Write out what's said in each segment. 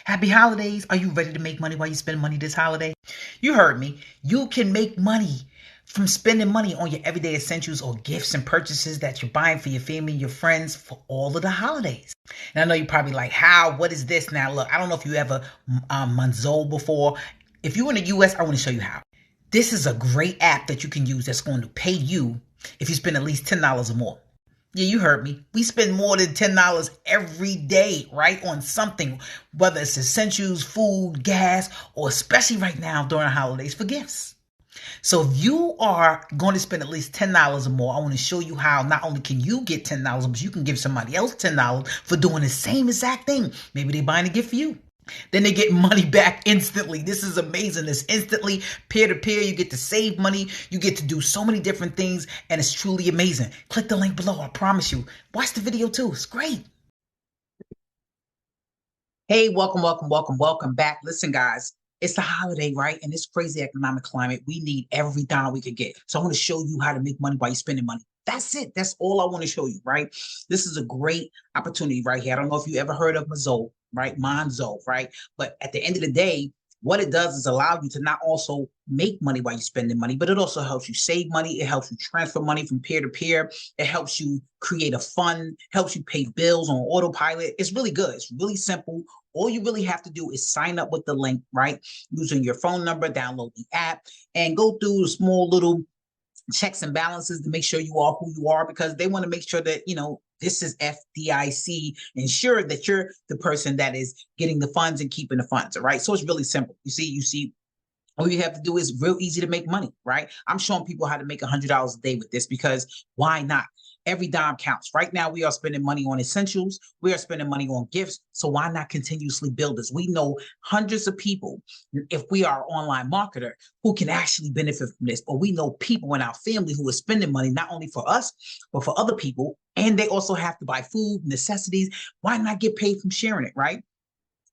Happy holidays. Are you ready to make money while you spend money this holiday? You heard me. You can make money from spending money on your everyday essentials or gifts and purchases that you're buying for your family and your friends for all of the holidays. And I know you're probably like, how? What is this now? Look, I don't know if you ever Monzo before. If you're in the US, I want to show you how. This is a great app that you can use that's going to pay you if you spend at least $10 or more. Yeah, you heard me. We spend more than $10 every day, right, on something, whether it's essentials, food, gas, or especially right now during the holidays for gifts. So if you are going to spend at least $10 or more, I want to show you how not only can you get $10, but you can give somebody else $10 for doing the same exact thing. Maybe they're buying a gift for you. Then they get money back instantly. This is amazing. It's instantly peer-to-peer. You get to save money. You get to do so many different things, and it's truly amazing. Click the link below. I promise you. Watch the video too. It's great. Hey, welcome back. Listen, guys, it's the holiday, right? And this crazy economic climate, we need every dime we could get. So I want to show you how to make money while you're spending money. That's it. That's all I want to show you, right? This is a great opportunity right here. I don't know if you ever heard of Monzo, right? Monzo, right? But at the end of the day, what it does is allow you to not also make money while you're spending money, but it also helps you save money. It helps you transfer money from peer to peer. It helps you create a fund, helps you pay bills on autopilot. It's really good. It's really simple. All you really have to do is sign up with the link, right? Using your phone number, download the app, and go through the small little checks and balances to make sure you are who you are, because they want to make sure that, this is FDIC insured, that you're the person that is getting the funds and keeping the funds, all right? So it's really simple. You see, all you have to do is real easy to make money, right? I'm showing people how to make $100 a day with this because why not? Every dime counts. Right now, we are spending money on essentials. We are spending money on gifts. So why not continuously build this? We know hundreds of people, if we are an online marketer, who can actually benefit from this. Or we know people in our family who are spending money, not only for us, but for other people. And they also have to buy food, necessities. Why not get paid from sharing it, right?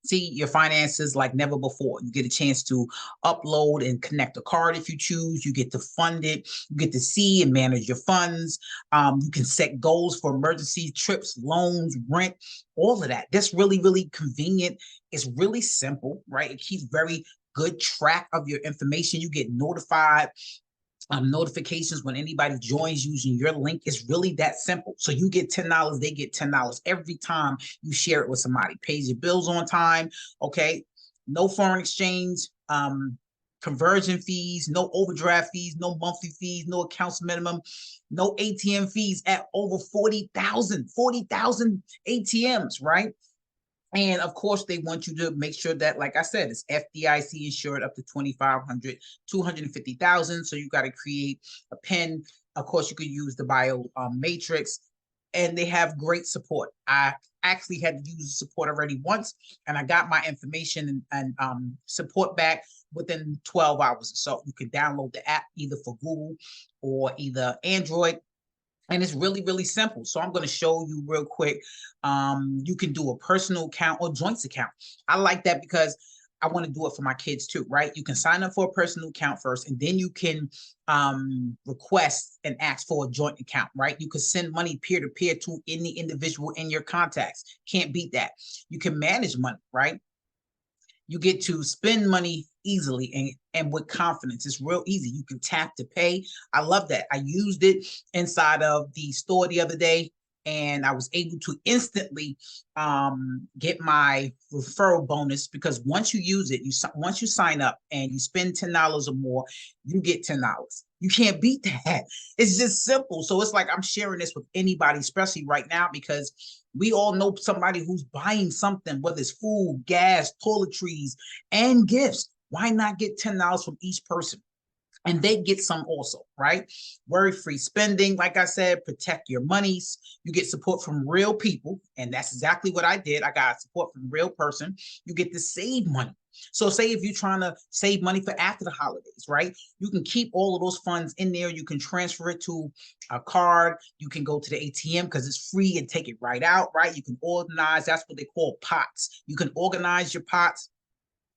See your finances like never before. You get a chance to upload and connect a card if you choose. You get to fund it. You get to see and manage your funds. You can set goals for emergency trips, loans, rent, all of that. That's really, really convenient. It's really simple, right? It keeps very good track of your information. You get notified notifications when anybody joins using your link. Is really that simple. So you get $10, they get $10 every time you share it with somebody. Pays your bills on time. Okay, no foreign exchange, conversion fees, no overdraft fees, no monthly fees, no accounts minimum, no ATM fees at over 40,000 ATMs, right? And of course, they want you to make sure that, like I said, it's FDIC insured up to 2,500, 250,000. So you got to create a PIN. Of course, you could use the bio matrix, and they have great support. I actually had to use the support already once, and I got my information and support back within 12 hours. So you can download the app either for Google or either Android, and it's really, really simple. So I'm going to show you real quick. You can do a personal account or joint account. I like that because I want to do it for my kids too, right? You can sign up for a personal account first, and then you can request and ask for a joint account, right? You can send money peer-to-peer to any individual in your contacts. Can't beat that. You can manage money, right? You get to spend money easily and with confidence. It's real easy. You can tap to pay. I love that. I used it inside of the store the other day, and I was able to instantly get my referral bonus, because once you use it, once you sign up and you spend $10 or more, you get $10. You can't beat that. It's just simple. So it's like I'm sharing this with anybody, especially right now, because we all know somebody who's buying something, whether it's food, gas, toiletries, and gifts. Why not get $10 from each person? And they get some also, right? Worry-free spending, like I said, protect your monies. You get support from real people, and that's exactly what I did. I got support from a real person. You get to save money. So say if you're trying to save money for after the holidays, right? You can keep all of those funds in there. You can transfer it to a card. You can go to the ATM because it's free and take it right out, right? You can organize. That's what they call pots. You can organize your pots.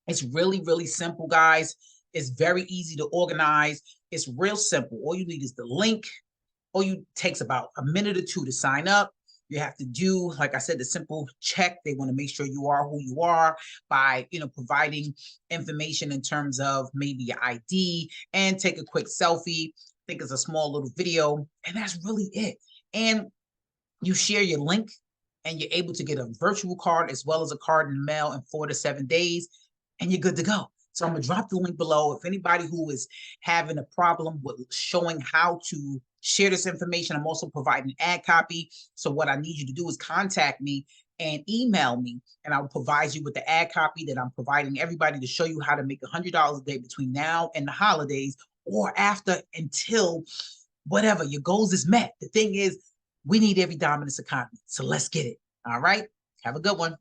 It's really, really simple, guys. It's very easy to organize. It's real simple. All you need is the link. Takes about a minute or two to sign up. You have to do, like I said, the simple check. They want to make sure you are who you are by, providing information in terms of maybe your ID and take a quick selfie. I think it's a small little video, and that's really it. And you share your link, and you're able to get a virtual card as well as a card in the mail in 4 to 7 days, and you're good to go. So I'm gonna drop the link below. If anybody who is having a problem with showing how to share this information, I'm also providing an ad copy. So what I need you to do is contact me and email me, and I'll provide you with the ad copy that I'm providing everybody to show you how to make $100 a day between now and the holidays, or after, until whatever your goals is met. The thing is, we need every dime in this economy. So let's get it. All right. Have a good one.